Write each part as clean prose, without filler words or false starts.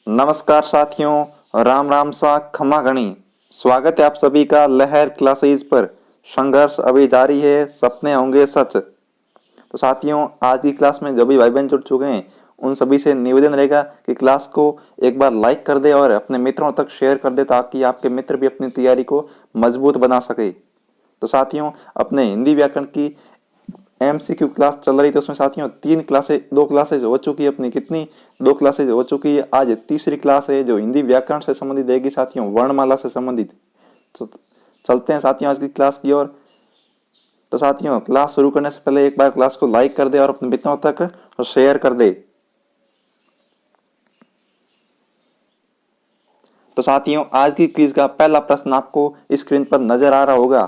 नमस्कार साथियों, राम राम सा खमा गणी। स्वागत है आप सभी का लहर क्लासेज पर। संघर्ष अभी जारी है, सपने होंगे सच। तो साथियों, आज की क्लास में जो भी भाई बहन जुड़ चुके हैं उन सभी से निवेदन रहेगा कि क्लास को एक बार लाइक कर दे और अपने मित्रों तक शेयर कर दे ताकि आपके मित्र भी अपनी तैयारी को मजबूत बना सके। तो साथियों, अपने हिंदी व्याकरण की एमसीक्यू क्लास चल रही थी, उसमें साथियों दो क्लासेज हो चुकी है अपनी। कितनी? दो क्लासेज हो चुकी है। आज तीसरी क्लास है जो हिंदी व्याकरण से संबंधित रहेगी साथियों, वर्णमाला से संबंधित। तो चलते हैं साथियों आज की क्लास की ओर। तो साथियों, क्लास शुरू करने से पहले एक बार क्लास को लाइक कर दे और अपने मित्रों तक शेयर कर दे। तो साथियों, आज की क्विज का पहला प्रश्न आपको स्क्रीन पर नजर आ रहा होगा।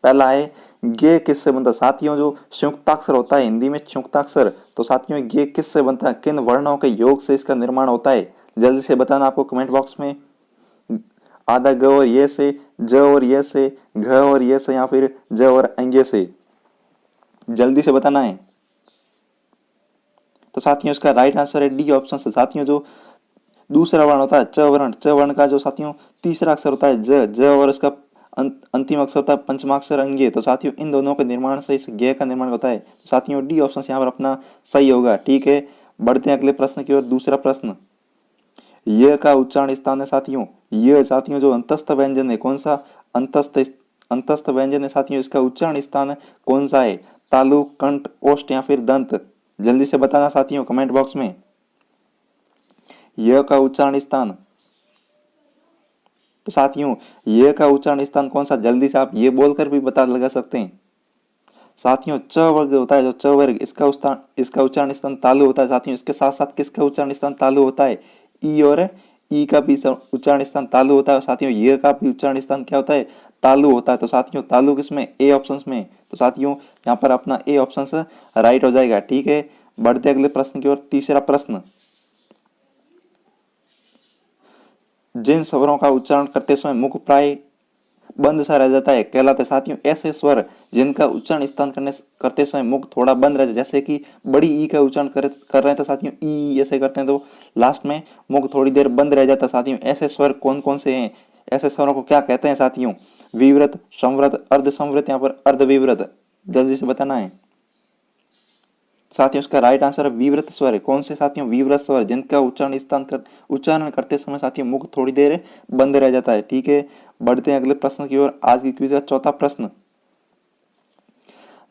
पहला है, ये किससे बनता है? साथियों, जो संयुक्ताक्षर होता है हिंदी में संयुक्ताक्षर, तो साथियों ये किससे बनता है? किन वर्णों के योग से इसका निर्माण होता है? जल्दी से बताना आपको कमेंट बॉक्स में। आधा ग और ये से, ज और ये से, घ और ये से, या फिर ज और अंगे से? जल्दी से बताना है। तो साथियों, इसका राइट आंसर है डी ऑप्शन से। साथियों, जो दूसरा वर्ण होता है च वर्ण का जो साथियों तीसरा अक्षर होता है ज और इसका अंतिम अक्षर होता है पंचमाक्षर अंगे। तो साथियों इन दोनों के निर्माण से इस गे का निर्माण होता है। तो साथियों डी ऑप्शन यहाँ पर अपना सही होगा। ठीक है, बढ़ते हैं अगले प्रश्न की ओर। दूसरा प्रश्न, य का उच्चारण स्थान है साथियों। ये साथियों जो अंतस्थ व्यंजन है, कौन सा अंतस्थ व्यंजन है साथियों? इसका उच्चारण स्थान कौन सा है? तालु, कंठ, ओष्ठ या फिर दंत? जल्दी से बताना साथियों कमेंट बॉक्स में। य का उच्चारण स्थान, तो साथियों ये का उच्चारण स्थान कौन सा? जल्दी से आप ये बोलकर भी बता लगा सकते हैं। साथियों च वर्ग होता है, जो च वर्ग, इसका उच्चारण स्थान तालु होता है। साथियों इसके साथ साथ किसका उच्चारण स्थान तालु होता है? ई और ई का भी उच्चारण स्थान तालु होता है। साथियों ये का भी उच्चारण स्थान क्या होता है? तालु होता है। तो साथियों तालु किसमें? ए ऑप्शन में। तो साथियों यहाँ पर अपना ए ऑप्शन राइट हो जाएगा। ठीक है, बढ़ते अगले प्रश्न की ओर। तीसरा प्रश्न, जिन स्वरों का उच्चारण करते समय मुख प्राय बंद सा रह जाता है कहलाते साथियों ऐसे स्वर जिनका उच्चारण स्थान करते समय मुख थोड़ा बंद रह जाए। जैसे कि बड़ी ई का उच्चारण कर रहे हैं तो साथियों ई ऐसे करते हैं तो लास्ट में मुख थोड़ी देर बंद रह जाता है। साथियों ऐसे स्वर कौन कौन से हैं? ऐसे स्वरों को क्या कहते हैं साथियों? विव्रत, संव्रत, अर्ध संव्रत, यहाँ पर अर्ध विव्रत? जल्दी से बताना है साथियों। इसका राइट आंसर है विव्रत स्वर है। कौन से साथियों? विव्रत स्वर जिनका उच्चारण करते समय साथियों मुख थोड़ी देर बंद रह जाता है। ठीक है, बढ़ते हैं अगले प्रश्न की ओर। आज की क्विज का चौथा प्रश्न,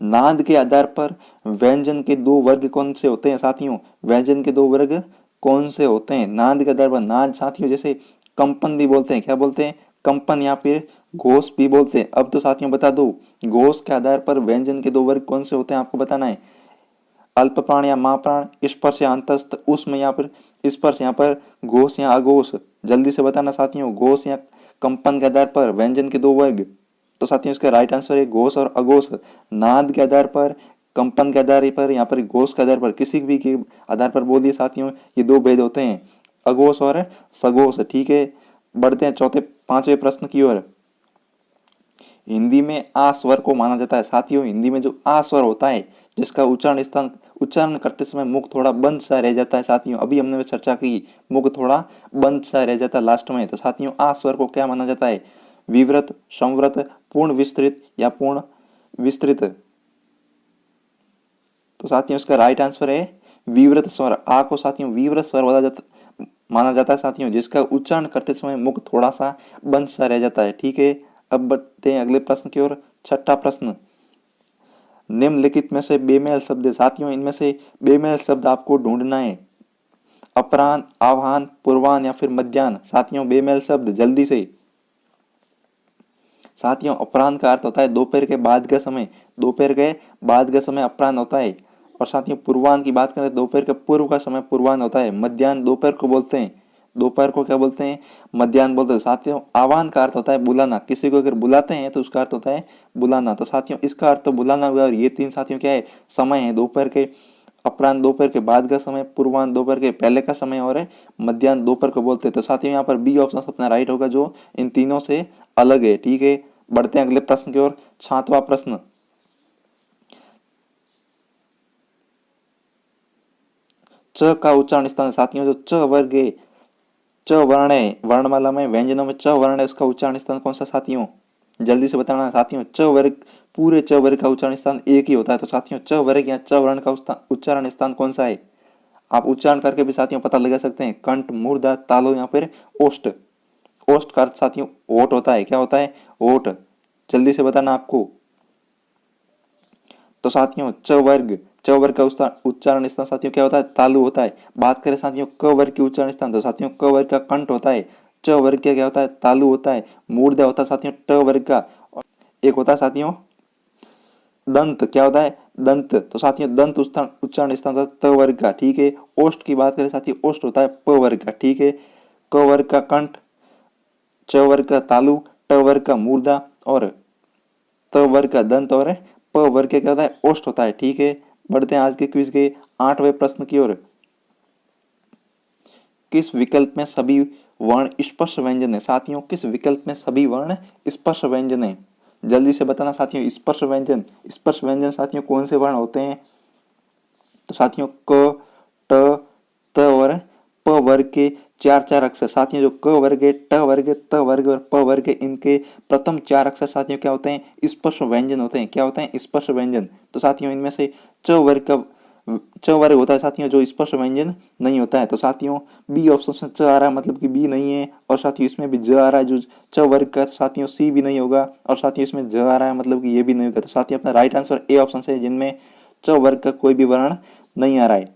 नाद के आधार पर व्यंजन के दो वर्ग कौन से होते हैं साथियों? व्यंजन के दो वर्ग कौन से होते हैं नाद के आधार पर? नाद साथियों जैसे कंपन भी बोलते हैं, क्या बोलते हैं? कंपन, या फिर घोष भी बोलते हैं। अब तो साथियों बता दो, घोष के आधार पर व्यंजन के दो वर्ग कौन से होते हैं आपको बताना है। अल्प प्राण या महाप्राण, स्पर्श या अंतस्थ, उष्म या फिर स्पर्श, यहाँ पर घोष या अघोष? जल्दी से बताना साथियों, घोष या कंपन के आधार पर व्यंजन के दो वर्ग? तो साथियों इसका राइट आंसर है घोष और अघोष। नाद के आधार पर, कंपन के आधार पर, यहाँ पर घोष के आधार पर, किसी भी के आधार पर बोलिए साथियों ये दो भेद होते हैं, अघोष और सघोष। ठीक है, बढ़ते हैं चौथे पांचवें प्रश्न की ओर। हिंदी में आ स्वर को माना जाता है साथियों। हिंदी में जो आ स्वर होता है जिसका उच्चारण करते समय मुख थोड़ा बंद सा रह जाता है साथियों, अभी हमने चर्चा की, मुख थोड़ा बंद सा रह जाता है लास्ट में। तो साथियों आ स्वर को क्या माना जाता है? विव्रत, संव्रत, पूर्ण विस्तृत या पूर्ण विस्तृत? तो साथियों इसका राइट आंसर है विव्रत स्वर। आ को साथियों विव्रत स्वर माना जाता है साथियों जिसका उच्चारण करते समय मुख थोड़ा सा बंद सा रह जाता है। ठीक है, अब बढ़ते हैं अगले प्रश्न की ओर। छठा प्रश्न, निम्नलिखित में से बेमेल शब्द है साथियों, इनमें से बेमेल शब्द आपको ढूंढना है। अपराह्न, आह्वान, पूर्वाह्न या फिर मध्याह्न? साथियों बेमेल शब्द जल्दी से। साथियों अपराह्न का अर्थ होता है दोपहर के बाद का समय, दोपहर के बाद का समय अपराह्न होता है। और साथियों पूर्वाह्न की बात करें दोपहर के पूर्व का समय पूर्वाह्न होता है। मध्याह्न दोपहर को बोलते हैं, दोपहर को क्या बोलते हैं? मध्याह्न बोलते हैं। साथियों आह्वान का अर्थ होता है बुलाना, किसी को अगर बुलाते हैं तो उसका अर्थ होता है बुलाना। तो साथियों इसका अर्थ तो बुलाना हुआ, और ये तीन साथियों क्या है? समय है। दोपहर के, अपराह्न दोपहर के बाद का समय, पूर्वाह्न दोपहर के पहले का समय, और मध्याह्न दोपहर को बोलते हैं। तो साथियों यहाँ पर बी ऑप्शन अपना राइट होगा जो इन तीनों से अलग है। ठीक है, बढ़ते हैं अगले प्रश्न की ओर। सातवां प्रश्न, च का उच्चारण स्थान साथियों जो च वर्ग है च वर्ण है, वर्णमाला में व्यंजनों में च वर्ण है, उसका उच्चारण स्थान कौन सा साथियों? जल्दी से बताना साथियों। च वर्ग, पूरे च वर्ग का उच्चारण स्थान एक ही होता है, तो साथियों च वर्ग या च वर्ण का उच्चारण स्थान कौन सा है? आप उच्चारण करके भी साथियों पता लगा सकते हैं। कंठ, मूर्धा, तालु या फिर ओष्ठ। ओष्ठ का अर्थ साथियों ओट होता है। क्या होता है? ओट। जल्दी से बताना आपको। तो साथियों च वर्ग का उच्चारण स्थान साथियों क्या होता है? तालु होता है। बात करें साथियों क वर्ग के उच्चारण स्थान, तो साथियों क वर्ग का कंठ होता है। च वर्ग का क्या होता है? तालु होता है। मूर्धा होता है साथियों ट वर्ग का। और एक होता है साथियों दंत। क्या होता है? दंत। तो साथियों दंत उच्चारण स्थान होता है त वर्ग का। ठीक है। ओष्ठ की बात करें साथियों, ओष्ठ होता है प वर्ग का। ठीक है। क वर्ग का कंठ, च वर्ग का तालु, ट वर्ग का मूर्धा और त वर्ग का दंत और प वर्ग का क्या होता है? ओष्ठ होता है। ठीक है। बढ़ते हैं आज के क्विज के 8वें प्रश्न की ओर। किस विकल्प में सभी वर्ण स्पर्श व्यंजन है? साथियों किस विकल्प में सभी वर्ण स्पर्श व्यंजन है? जल्दी से बताना साथियों। स्पर्श व्यंजन, स्पर्श व्यंजन साथियों कौन से वर्ण होते हैं? तो साथियों क, ट, त और प वर्ग के चार चार अक्षर। साथियों जो क वर्ग है, ट वर्ग है, त वर्ग और प वर्ग है, इनके प्रथम चार अक्षर साथियों क्या होते हैं? स्पर्श व्यंजन होते हैं। क्या होते हैं? स्पर्श व्यंजन। तो साथियों इनमें से च वर्ग का च वर्ग होता है साथियों जो स्पर्श व्यंजन नहीं होता है। तो साथियों बी ऑप्शन में च आ रहा है, मतलब कि बी नहीं है। और साथियों इसमें भी ज आ रहा है जो च वर्ग का, साथियों सी भी नहीं होगा। और साथियों इसमें ज आ रहा है, मतलब कि ये भी नहीं होगा। तो साथियों अपना राइट आंसर ए ऑप्शन है, जिनमें च वर्ग का कोई भी वर्ण नहीं आ रहा है।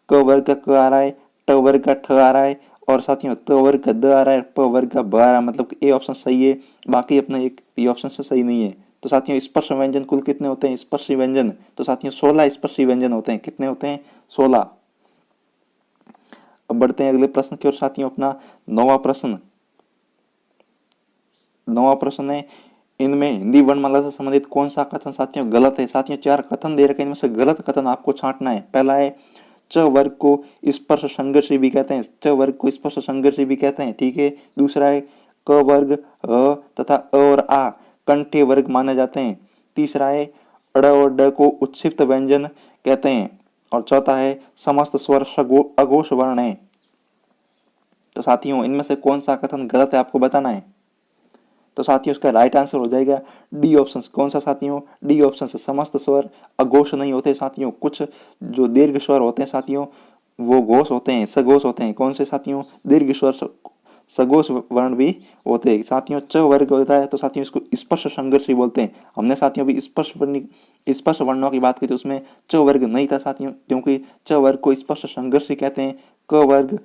क वर्ग का क आ रहा है, ट वर्ग का ठ आ रहा है और साथियों त वर्ग का द आ रहा है, प वर्ग का ब आ रहा है, मतलब कि ए ऑप्शन सही है। बाकी अपना एक बी ऑप्शन से सही नहीं है। तो साथियों स्पर्श व्यंजन कुल कितने होते हैं? स्पर्शी व्यंजन तो साथियों 16 स्पर्शी व्यंजन होते हैं। कितने होते हैं? 16। अब बढ़ते हैं अगले प्रश्न की ओर साथियों। अपना नौवां प्रश्न, नौवां प्रश्न है, इनमें हिंदी वर्णमाला से संबंधित कौन सा कथन साथियों गलत है? साथियों चार कथन दे रखे हैं, इनमें से गलत कथन आपको छांटना है। पहला है च वर्ग को स्पर्श संघर्षी भी कहते हैं। च वर्ग को स्पर्श संघर्षी भी कहते हैं। ठीक है। दूसरा है क वर्ग, अ तथा अ और आ कंठे वर्ग माने जाते हैं। तीसरा है अड़ और ड को उत्क्षिप्त व्यंजन कहते हैं। और चौथा है समस्त स्वर अघोष वर्ण है। तो साथियों इनमें से कौन सा कथन गलत है आपको बताना है। तो साथियों उसका राइट आंसर हो जाएगा डी ऑप्शन। कौन सा साथियों? डी ऑप्शन से समस्त स्वर अघोष नहीं होते साथियों। कुछ जो दीर्घ स्वर होते हैं साथियों वो घोष होते हैं, सघोष होते हैं। कौन से साथियों? दीर्घ स्वर सघोष वर्ण भी होते हैं साथियों। च वर्ग होता है तो साथियों इसको स्पर्श संघर्षी बोलते हैं। हमने साथियों भी स्पर्श वर्णों की बात की तो उसमें च वर्ग नहीं था साथियों, क्योंकि च वर्ग को स्पर्श संघर्षी कहते हैं। क वर्ग,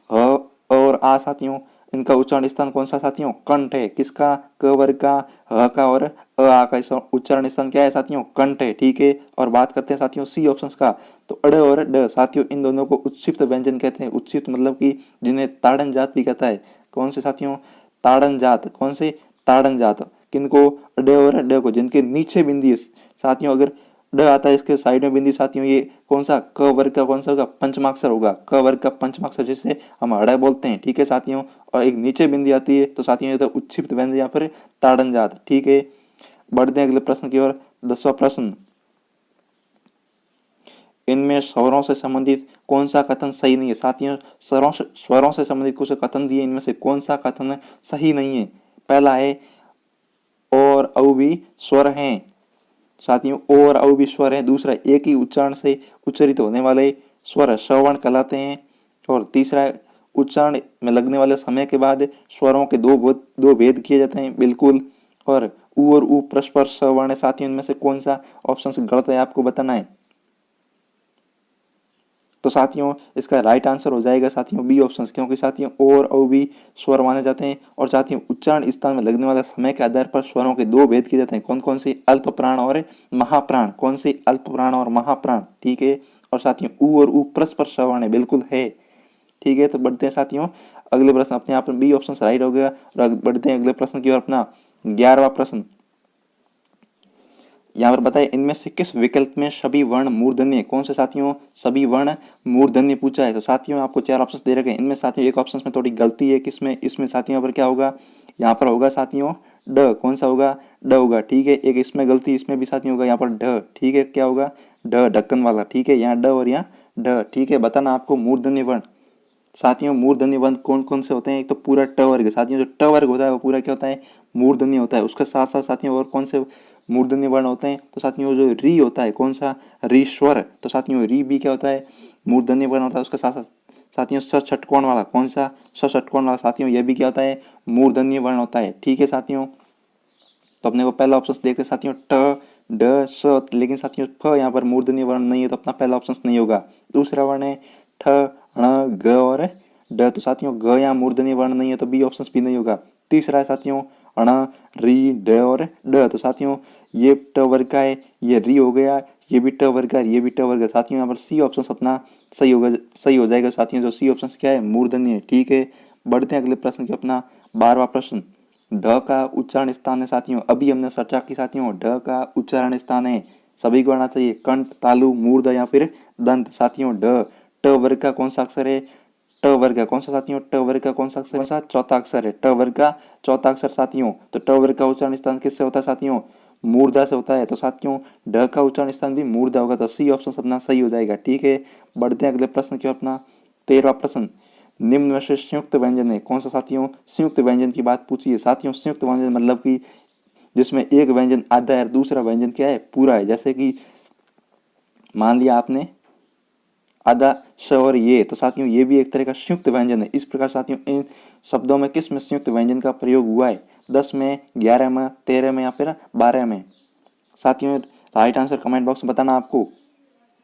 ह और आ साथियों इनका उच्चारण स्थान कौन सा साथियों? कंठ है। किसका? क वर्ग का, ह का और अ आ का उच्चारण स्थान क्या है साथियों? कंठ है। ठीक है। और बात करते हैं साथियों सी ऑप्शन का, तो अड़ और ड साथियों इन दोनों को उत्क्षिप्त व्यंजन कहते हैं। उत्क्षिप्त मतलब कि जिन्हें ताड़न जात भी कहता है। कौन से साथियों? ताड़न जात। कौन से? ताड़न जात। किनको? ड और ड को, जिनके नीचे बिंदी है साथियों। अगर ड आता है इसके साइड में बिंदी साथियों, ये कौन सा? क वर्ग का कौन सा होगा? पंचमाक्षर होगा। क वर्ग का पंचमाक्षर जिसे हम अड़ा बोलते हैं। ठीक है साथियों। और एक नीचे बिंदी आती है तो साथियों ये तो उत्क्षिप्त व्यंजन या फिर ताड़न जात। ठीक है। बढ़ते हैं अगले प्रश्न की ओर। 10वां प्रश्न, इनमें स्वरों से संबंधित कौन सा कथन सही नहीं है? साथियों स्वरों से संबंधित कुछ कथन दिए, इनमें से कौन सा कथन सही नहीं है? पहला है और औ भी स्वर हैं साथियों। ओ और औ भी स्वर है। दूसरा एक ही उच्चारण से उच्चरित होने वाले स्वर श्रवण कहलाते हैं। और तीसरा उच्चारण में लगने वाले समय के बाद स्वरों के दो भेद किए जाते हैं बिल्कुल। और उ और उ परस्पर सवर्ण है साथियों। इनमें से कौन सा ऑप्शन गलत है आपको बताना है। तो साथियों इसका राइट आंसर हो जाएगा साथियों बी ऑप्शन, क्योंकि साथियों ओ और औ भी स्वर माने जाते हैं। और साथियों उच्चारण स्थान में लगने वाले समय के आधार पर स्वरों के दो भेद किए जाते हैं। कौन कौन से? अल्प प्राण और महाप्राण। कौन से? अल्प प्राण और महाप्राण। ठीक है। और साथियों उ और उ परस्पर सवर्ण है, बिल्कुल है। ठीक है। तो बढ़ते हैं साथियों अगले प्रश्न। अपने आप में बी ऑप्शन राइट हो गया। और बढ़ते हैं अगले प्रश्न की ओर। अपना 11वां प्रश्न यहाँ पर बताए, इनमें से किस विकल्प में सभी वर्ण मूर्धन्य? कौन से साथियों? सभी वर्ण मूर्धन्य पूछा है। तो साथियों आपको चार ऑप्शन दे रखे हैं। इनमें साथियों एक ऑप्शन में थोड़ी गलती है। किसमें? इसमें साथियों पर क्या होगा? यहाँ पर होगा साथियों ड। कौन सा होगा? ड होगा। ठीक है। एक इसमें गलती, इसमें भी साथियों होगा यहाँ पर ढ। ठीक है। क्या होगा? ढ, ढक्कन वाला। ठीक है। यहाँ ड और यहाँ ढ। ठीक है। बताना आपको मूर्धन्य वर्ण। साथियों मूर्धन्य वर्ण कौन कौन से होते हैं? एक तो पूरा ट वर्ग साथियों, जो ट वर्ग होता है वो पूरा क्या होता है? मूर्धन्य होता है। उसके साथ साथ साथियों और कौन से मूर्धन्य वर्ण होते हैं? तो साथियों जो री होता है, कौन सा? री स्वर। तो साथियों री भी क्या होता है? मूर्धन्य वर्ण होता है। उसके साथ साथ साथियों स षटकोण वाला, कौन सा? स षटकोण वाला साथियों, यह भी क्या होता है? मूर्धन्य वर्ण होता है। ठीक है साथियों, तो अपने को पहला ऑप्शन देखते हैं साथियों, ट ड स, लेकिन साथियों फ यहाँ पर मूर्धन्य वर्ण नहीं है, तो अपना पहला ऑप्शन नहीं होगा। दूसरा वर्ण है ठ ण ग और ड, तो साथियों ग यहाँ मूर्धन्य वर्ण नहीं है, तो बी ऑप्शन भी नहीं होगा। तीसरा है साथियों अण री ड और ड, तो साथियों ये ट वर्ग का है, ये री हो गया, ये भी ट वर्ग का है, ये भी ट वर्ग है। साथियों यहाँ पर सी ऑप्शन अपना सही होगा, सही हो जाएगा साथियों। जो सी ऑप्शन क्या है? मूर्धन्य है। ठीक है, बढ़ते हैं अगले प्रश्न की, अपना 12वां प्रश्न। ढ का उच्चारण स्थान है साथियों, अभी हमने चर्चा की साथियों, ढ का उच्चारण स्थान है, सभी को आना चाहिए, कंठ, तालु, मूर्ध या फिर दंत। साथियों ढ ट वर्ग का कौन सा अक्षर है? ट वर्ग का कौन सा साथियों? ट वर्ग का कौन सा अक्षर? कौन सा? चौथा अक्षर है, ट वर्ग का चौथा अक्षर साथियों। तो ट वर्ग का उच्चारण स्थान किससे होता है साथियों? मूर्धा से होता है। तो साथियों ढ का उच्चारण स्थान भी मूर्धा होगा, तो सी ऑप्शन अपना सही हो जाएगा। ठीक है, बढ़ते हैं अगले प्रश्न की, अपना 13वां प्रश्न। निम्न में से संयुक्त व्यंजन है, कौन सा साथियों? संयुक्त व्यंजन की बात पूछी है साथियों। संयुक्त व्यंजन मतलब कि जिसमें एक व्यंजन आधा है, दूसरा व्यंजन क्या है? पूरा है। जैसे कि मान लिया आपने आधा स और ये, तो साथियों ये भी एक तरह का संयुक्त व्यंजन है। इस प्रकार साथियों इन शब्दों में किस में संयुक्त व्यंजन का प्रयोग हुआ है? 10 में, 11 में, 13 में या फिर 12 में? साथियों राइट आंसर कमेंट बॉक्स में बताना आपको।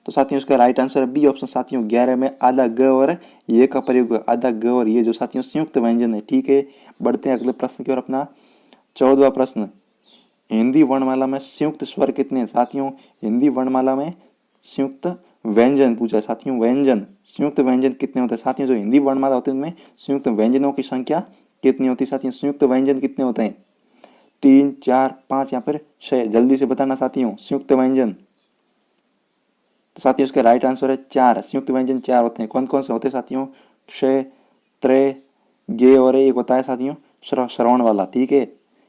तो साथियों इसका राइट आंसर है बी ऑप्शन साथियों, 11 में आधा ग और ये का प्रयोग हुआ, आधा ग और ये, जो साथियों संयुक्त व्यंजन है। ठीक है, बढ़ते हैं अगले प्रश्न की ओर, अपना 14वां प्रश्न। हिंदी वर्णमाला में संयुक्त स्वर कितने हैं साथियों? हिंदी वर्णमाला में संयुक्त व्यंजन पूछा है साथियों, व्यंजन, संयुक्त व्यंजन कितने होते हैं साथियों? जो हिंदी वर्णमाला होती है उनमें संयुक्त व्यंजनों की संख्या कितनी होती है साथियों? संयुक्त व्यंजन कितने होते हैं? 3, 4, 5 या फिर 6? जल्दी से बताना साथियों, संयुक्त व्यंजन। तो साथियों इसका राइट आंसर है 4, संयुक्त व्यंजन 4 होते हैं। कौन कौन से होते हैं साथियों? क्षय, त्रय, गे और एक होता है साथियों श्रवण वाला। ठीक है,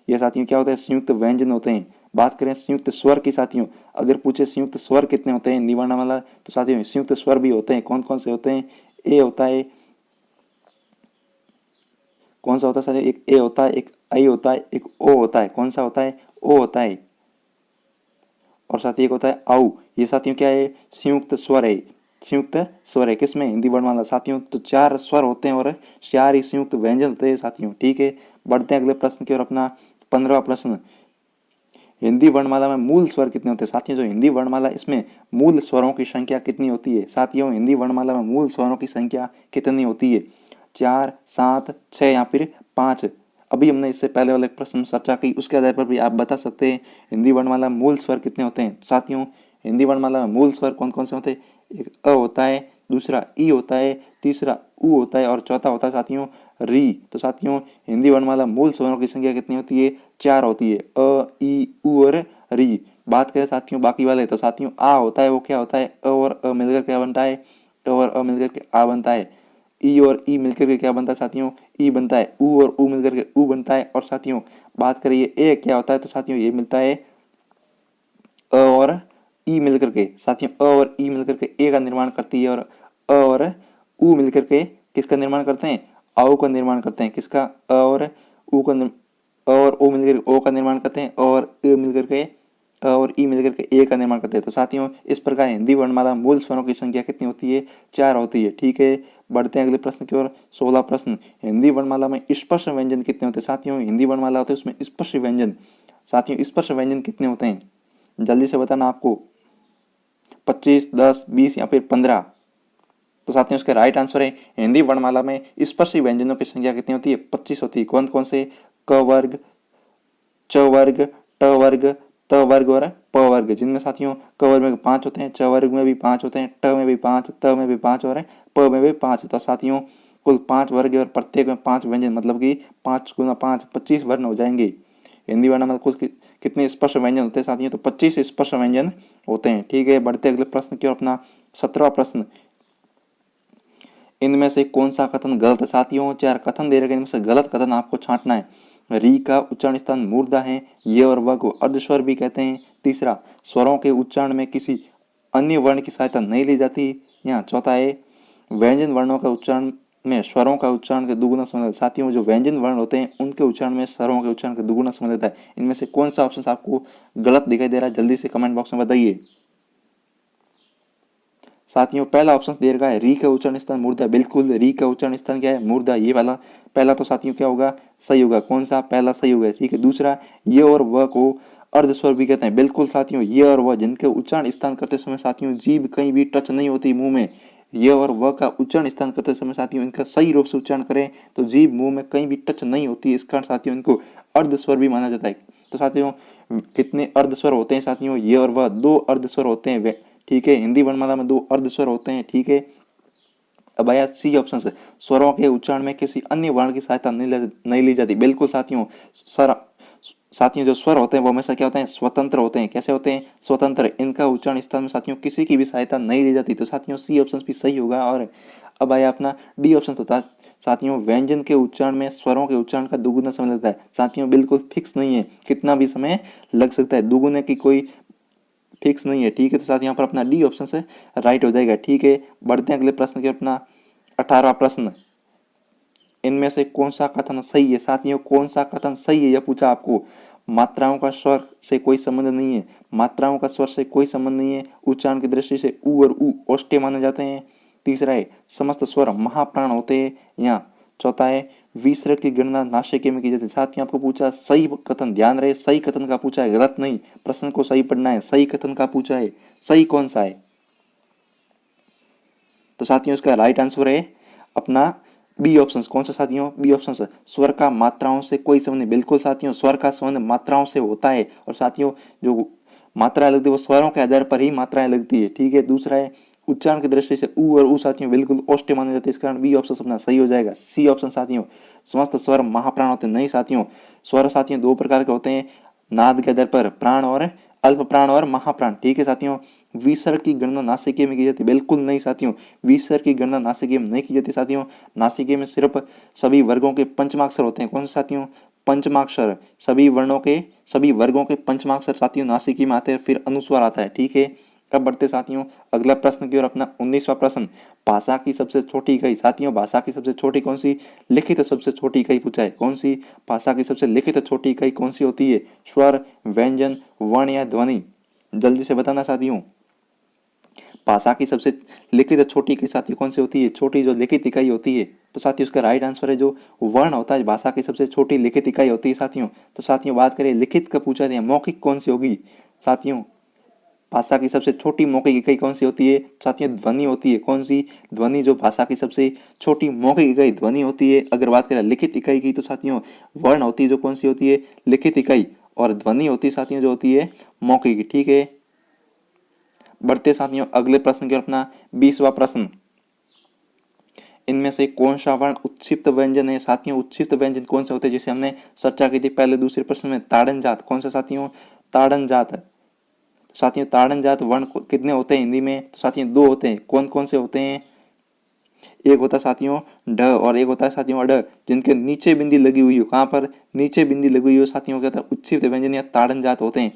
ये साथियों क्या होता है? संयुक्त व्यंजन होते हैं। बात करें संयुक्त स्वर की साथियों, अगर पूछे संयुक्त स्वर कितने होते हैं निवर्ण वाला, तो साथियों संयुक्त स्वर भी होते हैं। कौन कौन से होते हैं? ए होता है, कौन सा होता है साथियों? एक ए होता है, एक आई होता है, एक ओ होता है। कौन सा होता है? ओ होता है। और साथ ही एक होता है आउ। ये साथियों क्या है? संयुक्त स्वर है, संयुक्त स्वर है किसमें? हिंदी वर्णमाला साथियों। तो 4 स्वर होते हैं और 4 ही संयुक्त व्यंजन होते हैं साथियों। ठीक है, बढ़ते हैं अगले प्रश्न की ओर, अपना 15वां प्रश्न। हिंदी वर्णमाला में मूल स्वर कितने होते हैं साथियों? जो हिंदी वर्णमाला इसमें मूल स्वरों की संख्या कितनी होती है साथियों? हिंदी वर्णमाला में मूल स्वरों की संख्या कितनी होती है? 4, 7, 6 या फिर 5? अभी हमने इससे पहले वाले प्रश्न में चर्चा की, उसके आधार पर भी आप बता सकते हैं हिंदी वर्णमाला में मूल स्वर कितने होते हैं साथियों। हिंदी वर्णमाला में मूल स्वर कौन कौन से होते हैं? एक अ होता है, दूसरा ई होता है, तीसरा उ होता है और चौथा होता है साथियों री। तो साथियों हिंदी वर्णमाला मूल स्वरों की संख्या कितनी होती है? 4 होती है, अ, ई, उ और री। बात करें साथियों बाकी वाले, तो साथियों आ होता है, वो क्या होता है? अ और अ मिलकर क्या बनता है? अ और अ मिलकर के आ बनता है। ई और ई मिलकर के क्या बनता है साथियों? ई बनता है। उ और उ मिलकर के उ बनता है। और साथियों बात करिए ए क्या होता है, तो साथियों ये मिलता है अ और ई मिलकर के, साथियों अ और ई मिलकर के ए का निर्माण करती है, और अ और उ मिलकर के किसका निर्माण करते हैं? औ का निर्माण करते हैं। किसका? अ और उ का अ और ओ मिलकर ओ का निर्माण करते हैं, और ए मिलकर के अ और ई मिलकर के ए का निर्माण करते हैं। तो साथियों इस प्रकार हिंदी वर्णमाला मूल स्वरों की संख्या कितनी होती है? 4 होती है। ठीक है, बढ़ते हैं अगले प्रश्न की ओर। 16वां प्रश्न। हिंदी वर्णमाला में स्पर्श व्यंजन कितने होते हैं साथियों? हिंदी वर्णमाला होती है उसमें स्पर्श व्यंजन, साथियों स्पर्श व्यंजन कितने होते हैं? जल्दी से बताना आपको, 25, 10, 20 या फिर 15? तो साथियों इसका राइट आंसर है हिंदी वर्णमाला में स्पर्शी व्यंजनों की संख्या कितनी होती है? 25 होती है। कौन कौन से? क वर्ग, च वर्ग, ट वर्ग, त वर्ग और प वर्ग, जिनमें साथियों क वर्ग में 5 होते हैं, च वर्ग में भी 5 होते हैं, ट में भी 5, त में भी 5 और प में भी 5। तो साथियों कुल 5 वर्ग और प्रत्येक में 5 व्यंजन, मतलब कि 5 गुना 5 25 वर्ण हो जाएंगे। हिंदी वर्णमाला कुल कितने स्पर्श व्यंजन होते हैं साथियों? तो 25 स्पर्श व्यंजन होते हैं। ठीक है, बढ़ते अगले प्रश्न की ओर, अपना 17वां प्रश्न। इनमें से कौन सा कथन गलत है साथियों? 4 कथन दे रखे, इनमें से गलत कथन आपको छांटना है। री का उच्चारण स्थान मूर्धा है, ये और वह को अर्धस्वर भी कहते हैं। तीसरा, स्वरों के उच्चारण में किसी अन्य वर्ण की सहायता नहीं ली जाती। यहाँ चौथा है, व्यंजन वर्णों का उच्चारण में स्वरों का उच्चारण का दुगुना समय लगता है। साथियों, जो व्यंजन वर्ण होते हैं उनके उच्चारण में स्वरों के उच्चारण का दुगुना समय लगता है। इनमें से कौन सा ऑप्शन आपको गलत दिखाई दे रहा है, जल्दी से कमेंट बॉक्स में बताइए। साथियों, पहला ऑप्शन दे रखा है री का उच्चारण स्थान मूर्धा। बिल्कुल, री का उच्चारण स्थान क्या है, मूर्धा। ये वाला पहला तो साथियों क्या होगा, सही होगा। कौन सा, पहला सही होगा। ठीक है, दूसरा ये और वह को अर्ध स्वर भी कहते हैं। बिल्कुल साथियों, ये और वह जिनके उच्चारण स्थान करते समय साथियों जीभ कहीं भी टच नहीं होती मुंह में, ये और वह का उच्चारण स्थान करते समय साथियों इनका सही रूप से उच्चारण करें तो जीभ मुंह में कहीं भी टच नहीं होती, इस कारण साथियों इनको अर्ध स्वर भी माना जाता है। तो साथियों, कितने अर्ध स्वर होते हैं साथियों, ये और वह दो अर्ध स्वर होते हैं। ठीक है, हिंदी वर्णमाला में दो अर्ध स्वर होते हैं। ठीक है, अब आया सी ऑप्शन से, स्वरों के उच्चारण में किसी अन्य वर्ण की सहायता नहीं ली जाती। बिल्कुल साथियों, स्वर साथियों जो स्वर होते हैं वो हमेशा क्या होते हैं, स्वतंत्र होते हैं। कैसे होते हैं, स्वतंत्र। इनका उच्चारण स्थान में साथियों किसी की भी सहायता नहीं ली जाती। तो साथियों सी ऑप्शन भी सही होगा। और अब आया अपना डी ऑप्शन होता है साथियों, व्यंजन के उच्चारण में स्वरों के उच्चारण का दुगुना समय लगता है। साथियों बिल्कुल फिक्स नहीं है, कितना भी समय लग सकता है, दुगुने की कोई फिक्स नहीं है। ठीक है, तो साथ यहाँ पर अपना डी ऑप्शन से राइट हो जाएगा। ठीक है, बढ़ते हैं अगले प्रश्न के। अपना 18वां प्रश्न, इनमें से कौन सा कथन सही है। साथियों, कौन सा कथन सही है यह पूछा आपको। मात्राओं का स्वर से कोई संबंध नहीं है, मात्राओं का स्वर से कोई संबंध नहीं है। उच्चारण की दृष्टि से उ और उ ओष्ठ्य माने जाते हैं। तीसरा है समस्त स्वर महाप्राण होते हैं। यहाँ चौथा है विसर्ग की गणना नासिके में की जाती है। साथियों आपको पूछा सही कथन, ध्यान रहे सही कथन का पूछा है, गलत नहीं। प्रश्न को सही पढ़ना है, सही कथन का पूछा है, सही कौन सा है। तो साथियों इसका राइट आंसर है अपना बी ऑप्शन। कौन सा साथियों, बी ऑप्शन। स्वर का मात्राओं से कोई संबंध नहीं। बिल्कुल साथियों, स्वर का संबंध मात्राओं से होता है। और साथियों जो मात्रा लगती है वो स्वरों के आधार पर ही मात्राएं लगती है। ठीक है, दूसरा है उच्चारण की दृष्टि से उ और उ साथियों बिल्कुल ओष्ठ्य माने जाते हैं, इस कारण बी ऑप्शन अपना सही हो जाएगा। सी ऑप्शन साथियों, समस्त स्वर महाप्राण होते हैं। नहीं साथियों, स्वर साथियों दो प्रकार के होते हैं, नाद के आधार पर प्राण और अल्प प्राण और महाप्राण। ठीक है साथियों, विसर्ग की गणना नासिके में की जाती है। बिल्कुल नहीं साथियों, विसर्ग की गणना नासिके में नहीं की जाती। साथियों नासिके में सिर्फ सभी वर्गों के पंचमाक्षर होते हैं। कौन से साथियों, पंचमाक्षर। सभी वर्णों के सभी वर्गों के पंचमाक्षर साथियों नासिकी में आते हैं, फिर अनुस्वार आता है। ठीक है, अब बढ़ते साथियों अगला प्रश्न की ओर। अपना 19वां प्रश्न, भाषा की सबसे छोटी इकाई। साथियों भाषा की सबसे छोटी कौन सी, लिखित सबसे छोटी इकाई पूछा है। कौन सी भाषा की सबसे लिखित छोटी इकाई कौन सी होती है, स्वर, व्यंजन, वर्ण या ध्वनि। जल्दी से बताना साथियों, भाषा की सबसे लिखित छोटी इकाई साथियों कौन सी होती है, छोटी जो लिखित इकाई होती है। तो साथियों उसका राइट आंसर है जो वर्ण होता है, भाषा की सबसे छोटी लिखित इकाई होती है साथियों। तो साथियों बात करें लिखित का पूछा है, मौखिक कौन सी होगी। साथियों भाषा की सबसे छोटी मौखिक इकाई कौन सी होती है, साथियों ध्वनि होती है। कौन सी, ध्वनि। जो भाषा की सबसे छोटी मौखिक इकाई ध्वनि होती है। अगर बात करें लिखित इकाई की तो साथियों वर्ण होती है जो कौन सी होती है, लिखित इकाई, और ध्वनि होती है साथियों जो होती है मौखिक। ठीक है, बढ़ते साथियों अगले प्रश्न की ओर। अपना 20वां प्रश्न, इनमें से कौन सा वर्ण उत्क्षिप्त व्यंजन है। साथियों उत्क्षिप्त व्यंजन कौन से होते हैं, जैसे हमने चर्चा की थी पहले दूसरे प्रश्न में, ताड़न जात। कौन सा साथियों, ताड़न जात। साथियों ताड़न जात वर्ण कितने होते हैं हिंदी में, तो साथियों दो होते हैं। कौन कौन से होते हैं, एक होता है साथियों ढ और एक होता है साथियों अड, जिनके नीचे बिंदी लगी हुई हो। कहाँ पर, नीचे बिंदी लगी हुई हो साथियों क्या था, उत्क्षिप्त व्यंजन या ताड़न जात होते हैं।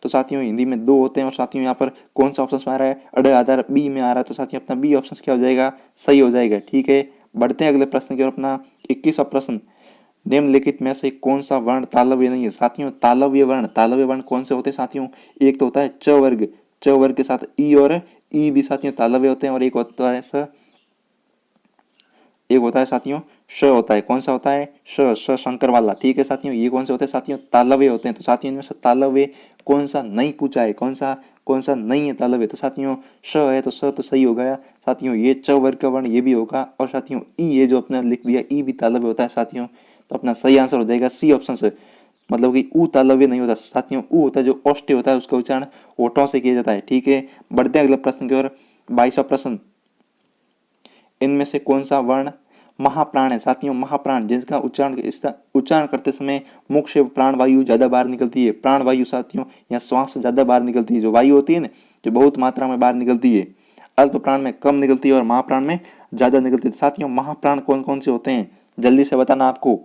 तो साथियों हिंदी में दो होते हैं। और साथियों यहाँ पर कौन सा ऑप्शन में आ रहा है, अड आधार बी में आ रहा है। तो साथियों अपना बी ऑप्शन क्या हो जाएगा, सही हो जाएगा। ठीक है, बढ़ते हैं अगले प्रश्न की ओर। अपना 21वां प्रश्न, निम्नलिखित में से कौन सा वर्ण तालव्य नहीं है। साथियों तालव्य वर्ण कौन से होते हैं साथियों, एक तो होता है च वर्ग, च वर्ग के साथ ई और ई भी साथियों तालव्य होते हैं। और एक होता है स, एक होता है साथियों श होता है। कौन सा होता है, श शंकर वाला। ठीक है साथियों, ये कौन से होते हैं साथियों, तालव्य होते हैं। तो साथियों इनमें से तालव्य कौन सा नहीं पूछा है, कौन सा नहीं है तालव्य। तो साथियों श है, तो स तो सही हो गया साथियों। ये च वर्ग का वर्ण ये भी होगा। और साथियों ई ये जो अपने लिख दिया ई भी तालव्य होता है साथियों। तो अपना सही आंसर हो जाएगा सी ऑप्शन से, मतलब कि ऊ तालव्य नहीं होता साथियों। ऊ होता है जो ओष्ठ्य होता है, उसका उच्चारण ओठों से किया जाता है। ठीक है, बढ़ते हैं अगले प्रश्न की ओर। 22वां प्रश्न, इनमें से कौन सा वर्ण महाप्राण है। साथियों महाप्राण जिसका उच्चारण करते समय मुख से प्राण वायु ज्यादा बाहर निकलती है। प्राण वायु साथियों या श्वास ज्यादा बाहर निकलती है। जो वायु होती है ना, जो बहुत मात्रा में बाहर निकलती है, अल्प प्राण में कम निकलती है और महाप्राण में ज्यादा निकलती है। साथियों महाप्राण कौन कौन से होते हैं, जल्दी से बताना आपको।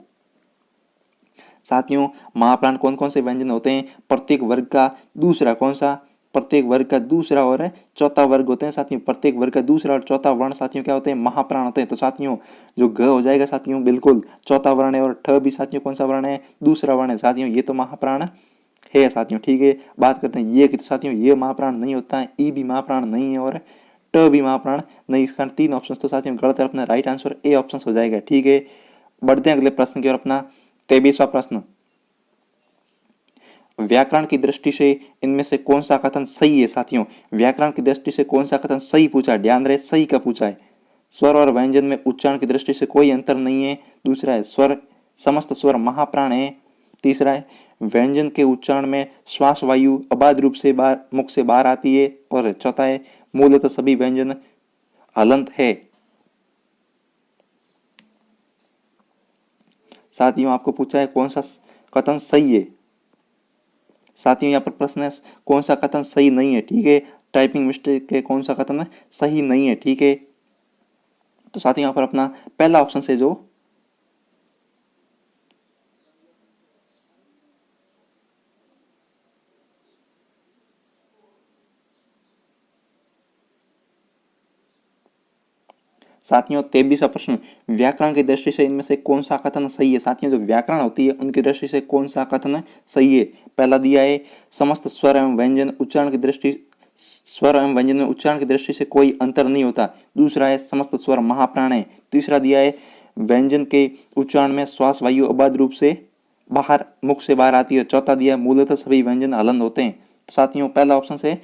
साथियों महाप्राण कौन कौन से व्यंजन होते हैं, प्रत्येक वर्ग का दूसरा कौन सा, प्रत्येक वर्ग का दूसरा और चौथा वर्ग होते हैं साथियों। प्रत्येक वर्ग का दूसरा और चौथा वर्ण साथियों क्या होते हैं? महाप्राण होते हैं। तो साथियों जो घ हो जाएगा साथियों बिल्कुल चौथा वर्ण है, और ठ भी साथियों कौन सा वर्ण है? दूसरा वर्ण है साथियों। ये तो महाप्राण है साथियों। ठीक है, बात करते हैं ये कि साथियों ये महाप्राण नहीं होता है, ई भी महाप्राण नहीं है और ट भी महाप्राण नहीं। इसका 3 ऑप्शन तो साथियों गलत है। अपना राइट आंसर ए ऑप्शन हो जाएगा। ठीक है, बढ़ते हैं अगले प्रश्न की ओर। अपना 23वां प्रश्न, व्याकरण की दृष्टि से इनमें से कौन सा कथन सही है साथियों? व्याकरण की दृष्टि से कौन सा कथन सही पूछा है? ध्यान रहे सही का पूछा है। स्वर और व्यंजन में उच्चारण की दृष्टि से कोई अंतर नहीं है। दूसरा है स्वर समस्त स्वर महाप्राण है। तीसरा है व्यंजन के उच्चारण में श्वास वायु अबाध रूप से मुख से बाहर आती है। और चौथा है मूलतः सभी व्यंजन हलंत है। साथियों आपको पूछा है कौन सा कथन सही है। साथियों यहाँ पर प्रश्न है कौन सा कथन सही नहीं है। ठीक है, टाइपिंग मिस्टेक है, कौन सा कथन सही नहीं है। ठीक है, तो साथियों यहाँ पर अपना पहला ऑप्शन से जो साथियों 23वां प्रश्न, व्याकरण की दृष्टि से इनमें से कौन सा कथन सही है? साथियों जो व्याकरण होती है उनकी दृष्टि से कौन सा कथन सही है? पहला दिया है समस्त स्वर एवं व्यंजन उच्चारण की दृष्टि स्वर एवं व्यंजन में उच्चारण की दृष्टि से कोई अंतर नहीं होता। दूसरा है समस्त स्वर महाप्राण है। तीसरा दिया है व्यंजन के उच्चारण में श्वास वायु अबाध रूप से बाहर मुख से बाहर आती है। चौथा दिया है मूलतः सभी व्यंजन हलंत होते हैं। तो साथियों पहला ऑप्शन से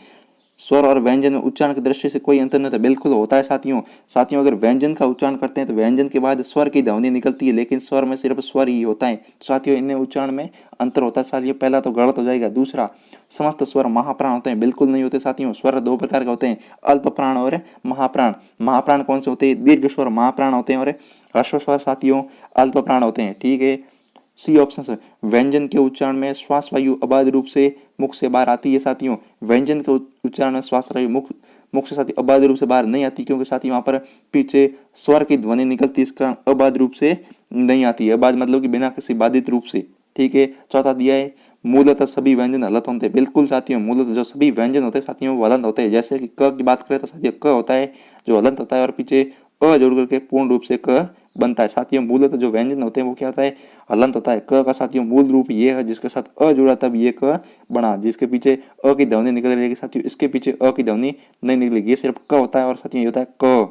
स्वर और व्यंजन में उच्चारण की दृष्टि से कोई अंतर नहीं होता, बिल्कुल होता है साथियों। साथियों अगर व्यंजन का उच्चारण करते हैं तो व्यंजन के बाद स्वर की ध्वनि निकलती है, लेकिन स्वर में सिर्फ स्वर ही होता है। तो साथियों इनमें उच्चारण में अंतर होता है साथियों। पहला तो गलत हो जाएगा। दूसरा समस्त स्वर महाप्राण होते हैं, बिल्कुल नहीं होते साथियों। स्वर 2 प्रकार के होते हैं, अल्प प्राण और महाप्राण। महाप्राण कौन से होते हैं? दीर्घ स्वर महाप्राण होते हैं और ह्रस्व स्वर साथियों अल्प प्राण होते हैं। ठीक है, सी ऑप्शन है व्यंजन के उच्चारण में श्वास वायु अबाध रूप से मुख से बाहर आती है साथियों। व्यंजन के उच्चारण में श्वास वायु मुख से साथियों अबाध रूप से बाहर नहीं आती, क्योंकि साथियों वहां पर पीछे स्वर की ध्वनि निकलती है, इस कारण अबाध रूप से नहीं आती है। अबाध मतलब कि बिना किसी बाधित रूप से। ठीक है, चौथा दिया है मूलतः सभी व्यंजन हलंत होते हैं। बिल्कुल साथियों, मूलतः जो सभी व्यंजन होते हैं साथियों वो हलंत होते हैं। जैसे कि क की बात करें तो साथियों क होता है जो हलंत होता है और पीछे अ जोड़ करके पूर्ण रूप से क बनता है। साथियों मूलतः जो व्यंजन होते हैं वो क्या होता है? हलंत होता है। क का साथियों मूल रूप ये है जिसके साथ अ जुड़ा तब ये क बना, जिसके पीछे अ की ध्वनि निकल रही है साथियों, इसके पीछे अ की ध्वनि नहीं निकलेगी, ये सिर्फ क होता है और साथियों ये होता है क।